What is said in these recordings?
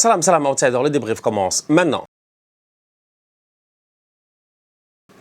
Salam outsider, le débrief commence maintenant.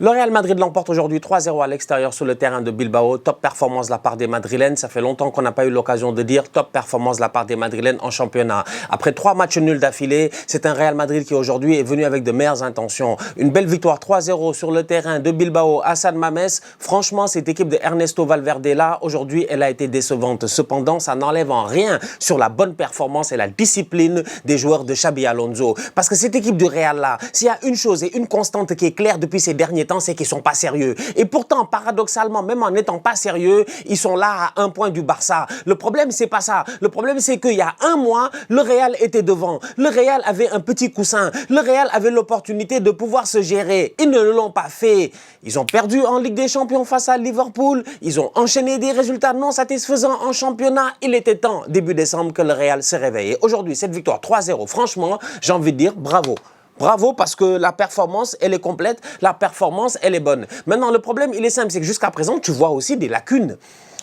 Le Real Madrid l'emporte aujourd'hui 3-0 à l'extérieur sur le terrain de Bilbao. Top performance de la part des Madrilènes. Ça fait longtemps qu'on n'a pas eu l'occasion de dire top performance de la part des Madrilènes en championnat. Après 3 matchs nuls d'affilée, c'est un Real Madrid qui aujourd'hui est venu avec de meilleures intentions. Une belle victoire 3-0 sur le terrain de Bilbao à San Mamés. Franchement, cette équipe de Ernesto Valverde là, aujourd'hui, elle a été décevante. Cependant, ça n'enlève en rien sur la bonne performance et la discipline des joueurs de Xabi Alonso. Parce que cette équipe du Real là, s'il y a une chose et une constante qui est claire depuis ces derniers temps, c'est qu'ils sont pas sérieux. Et pourtant, paradoxalement, même en n'étant pas sérieux, ils sont là à 1 point du Barça. Le problème, c'est pas ça. Le problème, c'est qu'il y a 1 mois, le Real était devant. Le Real avait un petit coussin. Le Real avait l'opportunité de pouvoir se gérer. Ils ne l'ont pas fait. Ils ont perdu en Ligue des Champions face à Liverpool. Ils ont enchaîné des résultats non satisfaisants en championnat. Il était temps, début décembre, que le Real se réveille. Aujourd'hui, cette victoire 3-0, franchement, j'ai envie de dire bravo. Bravo parce que la performance, elle est complète, la performance, elle est bonne. Maintenant, le problème, il est simple, c'est que jusqu'à présent, tu vois aussi des lacunes.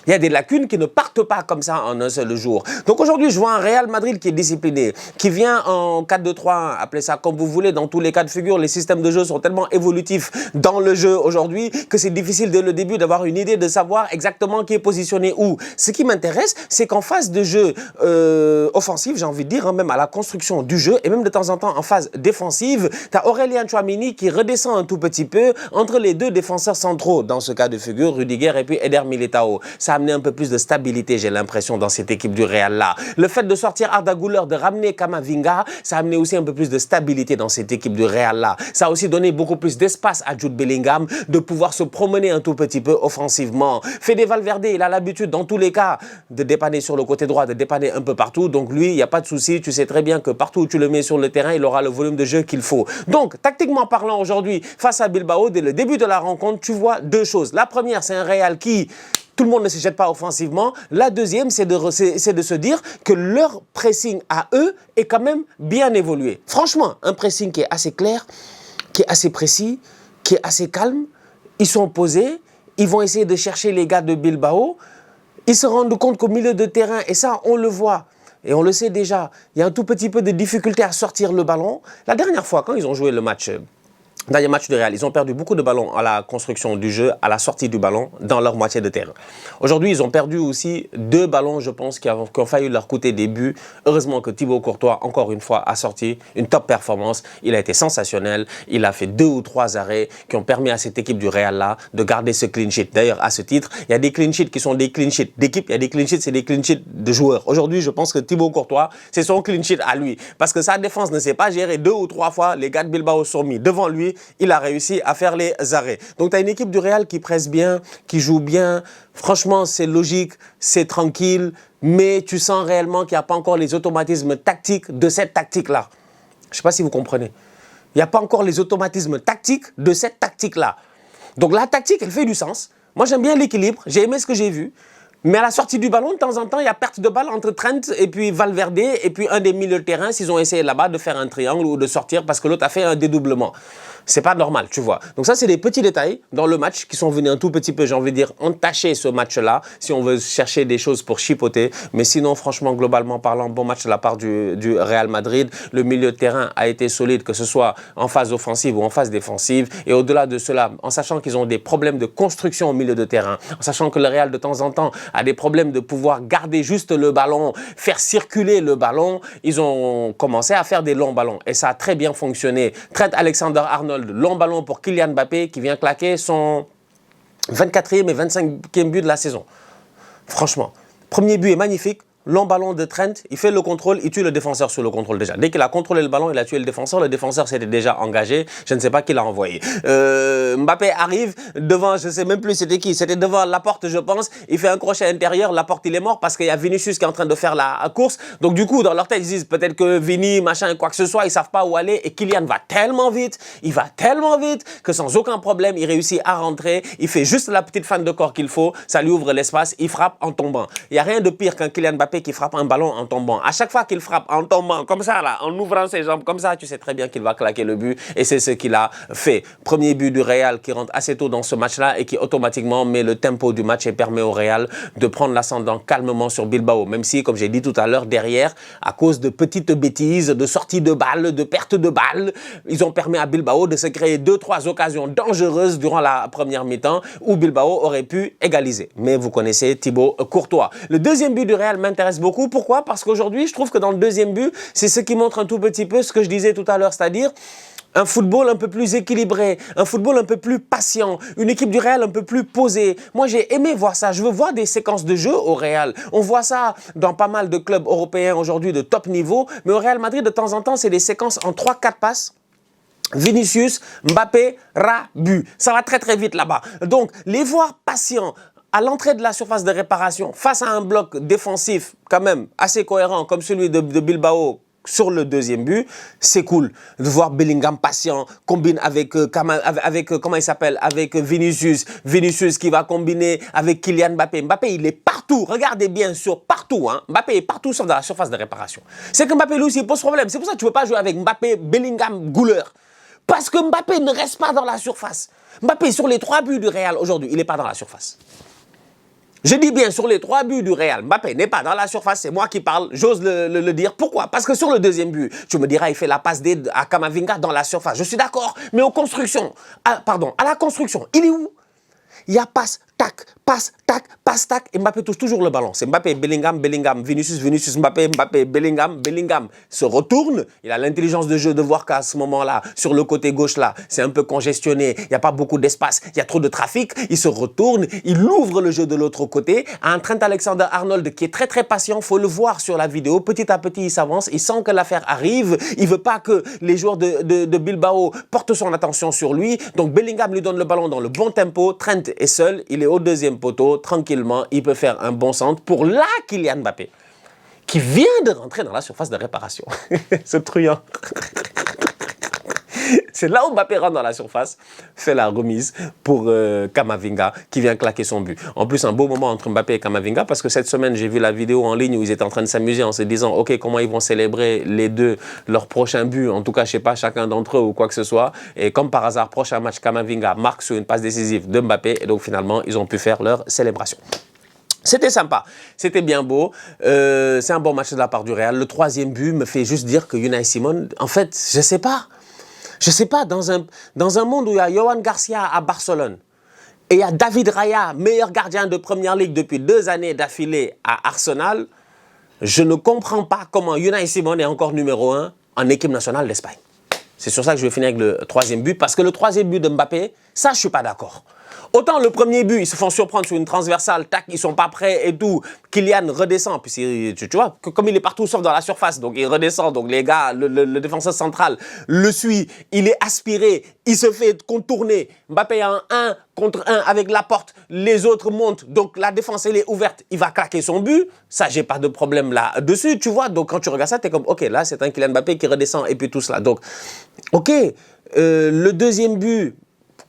Il y a des lacunes qui ne partent pas comme ça en un seul jour. Donc aujourd'hui, je vois un Real Madrid qui est discipliné, qui vient en 4-2-3-1, appelez ça comme vous voulez, dans tous les cas de figure, les systèmes de jeu sont tellement évolutifs dans le jeu aujourd'hui que c'est difficile dès le début d'avoir une idée de savoir exactement qui est positionné où. Ce qui m'intéresse, c'est qu'en phase de jeu offensif, j'ai envie de dire, hein, même à la construction du jeu, et même de temps en temps en phase défensive, tu as Aurélien Tchouaméni qui redescend un tout petit peu entre les 2 défenseurs centraux, dans ce cas de figure, Rudiger et puis Eder Militao. Ça a amené un peu plus de stabilité, j'ai l'impression, dans cette équipe du Real-là. Le fait de sortir Arda Güler, de ramener Camavinga, ça a amené aussi un peu plus de stabilité dans cette équipe du Real-là. Ça a aussi donné beaucoup plus d'espace à Jude Bellingham de pouvoir se promener un tout petit peu offensivement. Fede Valverde, il a l'habitude, dans tous les cas, de dépanner sur le côté droit, de dépanner un peu partout. Donc lui, il n'y a pas de souci. Tu sais très bien que partout où tu le mets sur le terrain, il aura le volume de jeu qu'il faut. Donc, tactiquement parlant, aujourd'hui, face à Bilbao, dès le début de la rencontre, tu vois 2 choses. La première, c'est un Real qui... Tout le monde ne se jette pas offensivement. La deuxième, c'est de se dire que leur pressing à eux est quand même bien évolué. Franchement, un pressing qui est assez clair, qui est assez précis, qui est assez calme. Ils sont posés, ils vont essayer de chercher les gars de Bilbao. Ils se rendent compte qu'au milieu de terrain, et ça, on le voit, et on le sait déjà, il y a un tout petit peu de difficulté à sortir le ballon. La dernière fois, quand ils ont joué le match... Dernier match du Real, ils ont perdu beaucoup de ballons à la construction du jeu, à la sortie du ballon, dans leur moitié de terrain. Aujourd'hui, ils ont perdu aussi 2 ballons, je pense, qui ont failli leur coûter des buts. Heureusement que Thibaut Courtois, encore une fois, a sorti une top performance. Il a été sensationnel. Il a fait 2 ou 3 arrêts qui ont permis à cette équipe du Real-là de garder ce clean sheet. D'ailleurs, à ce titre, il y a des clean sheets qui sont des clean sheets d'équipe. Il y a des clean sheets, c'est des clean sheets de joueurs. Aujourd'hui, je pense que Thibaut Courtois, c'est son clean sheet à lui. Parce que sa défense ne s'est pas gérée 2 ou 3 fois. Les gars de Bilbao sont mis devant lui. Il a réussi à faire les arrêts. Donc, tu as une équipe du Real qui presse bien, qui joue bien. Franchement, c'est logique, c'est tranquille, mais tu sens réellement qu'il n'y a pas encore les automatismes tactiques de cette tactique-là. Je ne sais pas si vous comprenez. Il n'y a pas encore les automatismes tactiques de cette tactique-là. Donc, la tactique, elle fait du sens. Moi, j'aime bien l'équilibre. J'ai aimé ce que j'ai vu. Mais à la sortie du ballon, de temps en temps, il y a perte de balle entre Trent et puis Valverde et puis un des milieux de terrain s'ils ont essayé là-bas de faire un triangle ou de sortir parce que l'autre a fait un dédoublement. C'est pas normal, tu vois. Donc ça, c'est des petits détails dans le match qui sont venus un tout petit peu, j'ai envie de dire, entacher ce match-là, si on veut chercher des choses pour chipoter. Mais sinon, franchement, globalement parlant, bon match de la part du Real Madrid. Le milieu de terrain a été solide, que ce soit en phase offensive ou en phase défensive. Et au-delà de cela, en sachant qu'ils ont des problèmes de construction au milieu de terrain, en sachant que le Real, de temps en temps, a des problèmes de pouvoir garder juste le ballon, faire circuler le ballon, ils ont commencé à faire des longs ballons. Et ça a très bien fonctionné. Trent Alexander-Arnold, long ballon pour Kylian Mbappé qui vient claquer son 24e et 25e but de la saison. Franchement, premier but est magnifique. Long ballon de Trent, il fait le contrôle, il tue le défenseur sur le contrôle déjà. Dès qu'il a contrôlé le ballon, il a tué le défenseur s'était déjà engagé, je ne sais pas qui l'a envoyé. Mbappé arrive devant, je ne sais même plus c'était qui, c'était devant Laporte je pense, il fait un crochet intérieur, Laporte il est mort parce qu'il y a Vinicius qui est en train de faire la course. Donc du coup, dans leur tête, ils disent peut-être que Vini, machin, quoi que ce soit, ils ne savent pas où aller et Kylian va tellement vite, il va tellement vite que sans aucun problème, il réussit à rentrer, il fait juste la petite fan de corps qu'il faut, ça lui ouvre l'espace, il frappe en tombant. Il n'y a rien de pire qu'un Kylian Mbappé Mbappé qui frappe un ballon en tombant. À chaque fois qu'il frappe en tombant, comme ça, là, en ouvrant ses jambes, comme ça, tu sais très bien qu'il va claquer le but. Et c'est ce qu'il a fait. Premier but du Real qui rentre assez tôt dans ce match-là et qui automatiquement met le tempo du match et permet au Real de prendre l'ascendant calmement sur Bilbao. Même si, comme j'ai dit tout à l'heure, derrière, à cause de petites bêtises, de sorties de balles, de pertes de balles, ils ont permis à Bilbao de se créer 2-3 occasions dangereuses durant la première mi-temps où Bilbao aurait pu égaliser. Mais vous connaissez Thibaut Courtois. Le deuxième but du Real m'intéresse beaucoup. Pourquoi? Parce qu'aujourd'hui, je trouve que dans le deuxième but, c'est ce qui montre un tout petit peu ce que je disais tout à l'heure, c'est-à-dire un football un peu plus équilibré, un football un peu plus patient, une équipe du Real un peu plus posée. Moi, j'ai aimé voir ça. Je veux voir des séquences de jeu au Real. On voit ça dans pas mal de clubs européens aujourd'hui de top niveau, mais au Real Madrid, de temps en temps, c'est des séquences en 3-4 passes. Vinicius, Mbappé, but. Ça va très très vite là-bas. Donc, les voir patients à l'entrée de la surface de réparation face à un bloc défensif quand même assez cohérent comme celui de Bilbao, sur le deuxième but, c'est cool de voir Bellingham patient, combine avec, comment il s'appelle, avec Vinicius qui va combiner avec Kylian Mbappé. Mbappé, il est partout, regardez bien sur partout, hein. Mbappé est partout sauf dans la surface de réparation. C'est que Mbappé, lui aussi, il pose problème. C'est pour ça que tu ne peux pas jouer avec Mbappé, Bellingham, Güler. Parce que Mbappé ne reste pas dans la surface. Mbappé, sur les 3 buts du Real aujourd'hui, il n'est pas dans la surface. Je dis bien sur les 3 buts du Real, Mbappé n'est pas dans la surface, c'est moi qui parle, j'ose le dire. Pourquoi? Parce que sur le deuxième but, tu me diras, il fait la passe à Camavinga dans la surface. Je suis d'accord, mais à la construction, il est où? Il y a passe, tac, et Mbappé touche toujours le ballon. C'est Mbappé, Bellingham, Vinicius, Mbappé, Bellingham se retourne. Il a l'intelligence de jeu de voir qu'à ce moment-là, sur le côté gauche là, c'est un peu congestionné, il n'y a pas beaucoup d'espace, il y a trop de trafic. Il se retourne, il ouvre le jeu de l'autre côté. À un Trent Alexander-Arnold qui est très très patient, faut le voir sur la vidéo. Petit à petit, il s'avance, il sent que l'affaire arrive. Il veut pas que les joueurs de Bilbao portent son attention sur lui. Donc Bellingham lui donne le ballon dans le bon tempo. Trent est seul, il est au deuxième poteau, tranquillement, il peut faire un bon centre pour Kylian Mbappé, qui vient de rentrer dans la surface de réparation. Ce truand. C'est là où Mbappé rentre dans la surface, fait la remise pour Camavinga, qui vient claquer son but. En plus, un beau moment entre Mbappé et Camavinga, parce que cette semaine, j'ai vu la vidéo en ligne où ils étaient en train de s'amuser en se disant, OK, comment ils vont célébrer les deux leur prochain but, en tout cas, je sais pas, chacun d'entre eux ou quoi que ce soit. Et comme par hasard, prochain match, Camavinga marque sur une passe décisive de Mbappé, et donc finalement, ils ont pu faire leur célébration. C'était sympa, c'était bien beau, c'est un bon match de la part du Real. Le troisième but me fait juste dire que Unai Simon, en fait, je sais pas, dans un monde où il y a Johan Garcia à Barcelone et il y a David Raya, meilleur gardien de Première Ligue depuis 2 années d'affilée à Arsenal, je ne comprends pas comment Unai Simon est encore numéro 1 en équipe nationale d'Espagne. C'est sur ça que je vais finir avec le troisième but, parce que le troisième but de Mbappé, ça je suis pas d'accord. Autant le premier but, ils se font surprendre sur une transversale, tac, ils sont pas prêts et tout. Kylian redescend, puis tu vois, comme il est partout sauf dans la surface, donc il redescend, donc les gars, le défenseur central le suit, il est aspiré, il se fait contourner. Mbappé a un 1 contre 1 avec la porte, les autres montent, donc la défense elle est ouverte, il va claquer son but, ça j'ai pas de problème là-dessus, tu vois. Donc quand tu regardes ça, t'es comme, ok, là c'est un Kylian Mbappé qui redescend et puis tout cela. Donc, ok, le deuxième but,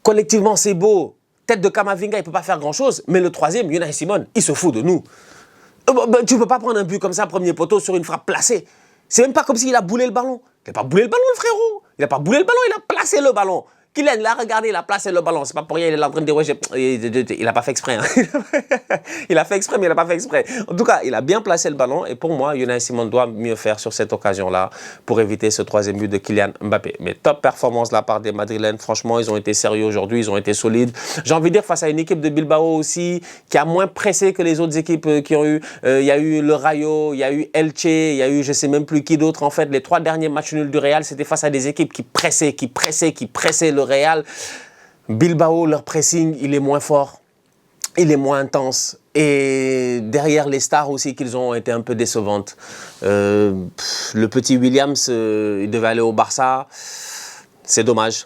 collectivement c'est beau, tête de Camavinga, il ne peut pas faire grand-chose. Mais le troisième, Unai Simon, il se fout de nous. Tu ne peux pas prendre un but comme ça, premier poteau, sur une frappe placée. C'est même pas comme s'il a boulé le ballon. Il n'a pas boulé le ballon, le frérot. Il n'a pas boulé le ballon, il a placé le ballon. Kylian l'a regardé, il a placé le ballon. C'est pas pour rien, il est en train de dire, ouais, il n'a pas fait exprès. Hein. Il a fait exprès, mais il n'a pas fait exprès. En tout cas, il a bien placé le ballon. Et pour moi, Unai Simon doit mieux faire sur cette occasion-là pour éviter ce troisième but de Kylian Mbappé. Mais top performance de la part des Madrilènes. Franchement, ils ont été sérieux aujourd'hui, ils ont été solides. J'ai envie de dire, face à une équipe de Bilbao aussi, qui a moins pressé que les autres équipes qui ont eu. Il y a eu le Rayo, il y a eu Elche, il y a eu je ne sais même plus qui d'autre. En fait, les 3 derniers matchs nuls du Real, c'était face à des équipes qui pressaient le Real. Bilbao, leur pressing, il est moins fort, il est moins intense. Et derrière les stars aussi qu'ils ont été un peu décevantes. Le petit Williams, il devait aller au Barça. C'est dommage.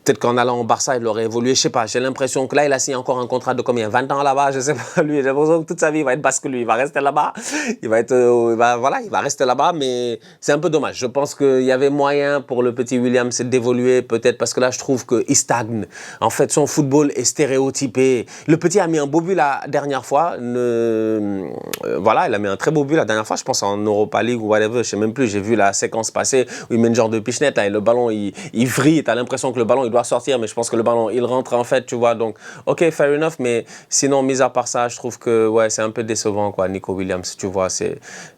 Peut-être qu'en allant au Barça, il aurait évolué. Je sais pas. J'ai l'impression que là, il a signé encore un contrat de combien? 20 ans là-bas. Je sais pas. Lui, j'ai l'impression que toute sa vie, il va être basque lui. Il va rester là-bas. Il va être, voilà, il va rester là-bas. Mais c'est un peu dommage. Je pense qu'il y avait moyen pour le petit William, c'est d'évoluer peut-être parce que là, je trouve qu'il stagne. En fait, son football est stéréotypé. Le petit a mis un beau but la dernière fois. Voilà, il a mis un très beau but la dernière fois. Je pense en Europa League ou whatever. Je sais même plus. J'ai vu la séquence passer où il met une genre de pichenette là, et le ballon, il vrille. Tu as l'impression que le ballon, il doit sortir, mais je pense que le ballon, il rentre en fait, tu vois. Donc, ok, fair enough, mais sinon, mis à part ça, je trouve que ouais, c'est un peu décevant, quoi, Nico Williams, tu vois.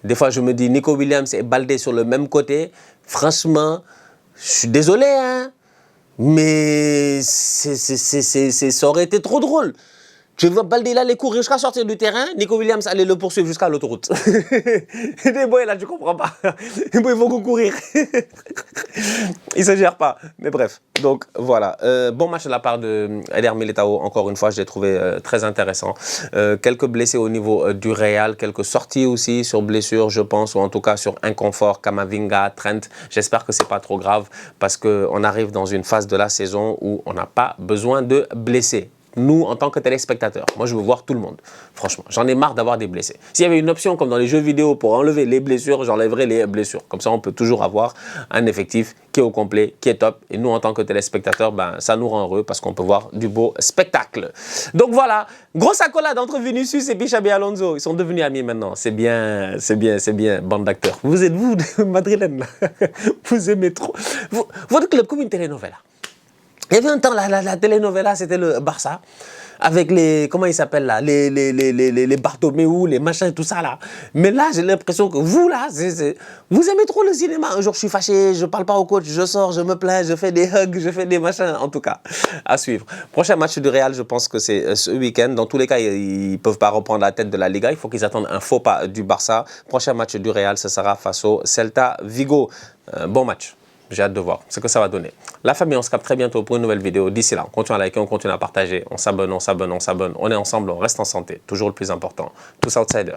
Des fois, je me dis, Nico Williams et Baldé sur le même côté, franchement, je suis désolé, hein, mais ça aurait été trop drôle. Tu vois Baldé là, les courir jusqu'à sortir du terrain, Nico Williams allait le poursuivre jusqu'à l'autoroute. Les boys là, tu comprends pas. Les boys vont courir. Ils se gèrent pas. Mais bref, donc voilà. Bon match de la part de Eder Militao. Encore une fois, je l'ai trouvé très intéressant. Quelques blessés au niveau du Real, quelques sorties aussi sur blessure, je pense, ou en tout cas sur inconfort, Kamavinga, Trent. J'espère que c'est pas trop grave parce qu'on arrive dans une phase de la saison où on n'a pas besoin de blessés. Nous, en tant que téléspectateurs, moi je veux voir tout le monde. Franchement, j'en ai marre d'avoir des blessés. S'il y avait une option comme dans les jeux vidéo pour enlever les blessures, j'enlèverais les blessures. Comme ça, on peut toujours avoir un effectif qui est au complet, qui est top. Et nous, en tant que téléspectateurs, ben, ça nous rend heureux parce qu'on peut voir du beau spectacle. Donc voilà, grosse accolade entre Vinicius et Xabi Alonso. Ils sont devenus amis maintenant. C'est bien, bande d'acteurs. Vous êtes vous, madrilène, là. Vous aimez trop. Votre club comme une telenovela. Il y avait un temps, la telenovela, c'était le Barça, avec les, comment ils s'appellent là, les Bartomeu, les machins, tout ça là. Mais là, j'ai l'impression que vous là, vous aimez trop le cinéma. Un jour, je suis fâché, je parle pas au coach, je sors, je me plains, je fais des hugs, je fais des machins, en tout cas, à suivre. Prochain match du Real, je pense que c'est ce week-end. Dans tous les cas, ils peuvent pas reprendre la tête de la Liga. Il faut qu'ils attendent un faux pas du Barça. Prochain match du Real, ce sera face au Celta Vigo. Bon match. J'ai hâte de voir ce que ça va donner. La famille, on se capte très bientôt pour une nouvelle vidéo. D'ici là, on continue à liker, on continue à partager. On s'abonne. On est ensemble, on reste en santé. Toujours le plus important. Tous outsiders.